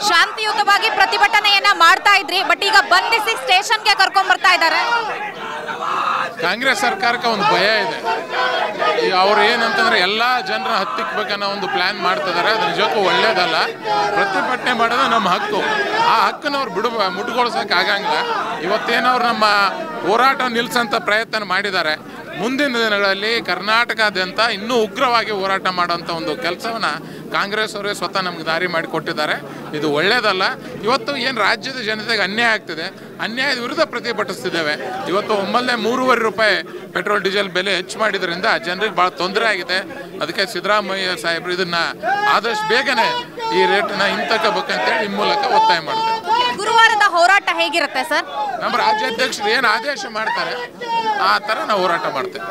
ಶಾಂತಿಯುತವಾಗಿ ಪ್ರತಿಭಟನೆಯನ್ನ ಮಾಡ್ತಾ ಇದ್ರಿ, ಬಟ್ ಈಗ ಬಂಧಿಸಿ ಸ್ಟೇಷನ್ಗೆ ಕರ್ಕೊಂಡ್ ಬರ್ತಾ ಇದ್ದಾರೆ. ಕಾಂಗ್ರೆಸ್ ಸರ್ಕಾರಕ್ಕೆ ಒಂದು ಭಯ ಇದೆ. ಈಗ ಅವ್ರು ಏನಂತಂದ್ರೆ ಎಲ್ಲ ಜನರ ಹತ್ತಿಕ್ಬೇಕನ್ನೋ ಒಂದು ಪ್ಲಾನ್ ಮಾಡ್ತಿದ್ದಾರೆ. ಅದು ನಿಜಕ್ಕೂ ಒಳ್ಳೇದಲ್ಲ. ಪ್ರತಿಭಟನೆ ಮಾಡೋದು ನಮ್ಮ ಹಕ್ಕು. ಆ ಹಕ್ಕನ್ನು ಅವ್ರು ಮುಟ್ಗೊಳ್ಸೋಕೆ ಆಗಂಗಿಲ್ಲ. ಇವತ್ತೇನವ್ರು ನಮ್ಮ ಹೋರಾಟ ನಿಲ್ಲಿಸೋಂಥ ಪ್ರಯತ್ನ ಮಾಡಿದ್ದಾರೆ. ಮುಂದಿನ ದಿನಗಳಲ್ಲಿ ಕರ್ನಾಟಕದಾದ್ಯಂತ ಇನ್ನೂ ಉಗ್ರವಾಗಿ ಹೋರಾಟ ಮಾಡೋಂಥ ಒಂದು ಕೆಲಸವನ್ನು ಕಾಂಗ್ರೆಸ್ ಅವರೇ ಸ್ವತಃ ನಮ್ಗೆ ದಾರಿ ಮಾಡಿಕೊಟ್ಟಿದ್ದಾರೆ. ಇದು ಒಳ್ಳೆಯದಲ್ಲ. ಇವತ್ತು ಏನು ರಾಜ್ಯದ ಜನತೆಗೆ ಅನ್ಯಾಯ ಆಗ್ತಿದೆ, ಅನ್ಯಾಯದ ವಿರುದ್ಧ ಪ್ರತಿಭಟಿಸ್ತಿದ್ದೇವೆ. ಇವತ್ತು ಒಮ್ಮೆಲೆ ₹3.5 ಪೆಟ್ರೋಲ್ ಡೀಸೆಲ್ ಬೆಲೆ ಹೆಚ್ಚು ಮಾಡಿದ್ರಿಂದ ಜನರಿಗೆ ಭಾಳ ತೊಂದರೆ ಆಗಿದೆ. ಅದಕ್ಕೆ ಸಿದ್ದರಾಮಯ್ಯ ಸಾಹೇಬರು ಇದನ್ನು ಆದಷ್ಟು ಬೇಗನೆ ಈ ರೇಟನ್ನ ಹಿಂತಕ್ಕಬೇಕಂತೇಳಿ ನಿಮ್ಮ ಮೂಲಕ ಒತ್ತಾಯ ಮಾಡಿದೆ. ಗುರುವಾರದ ಹೋರಾಟ ಹೇಗಿರುತ್ತೆ ಸರ್? ನಮ್ಮ ರಾಜ್ಯಾಧ್ಯಕ್ಷರು ಏನು ಆದೇಶ ಮಾಡ್ತಾರೆ ಆ ಥರ ನಾವು ಹೋರಾಟ ಮಾಡ್ತೇವೆ.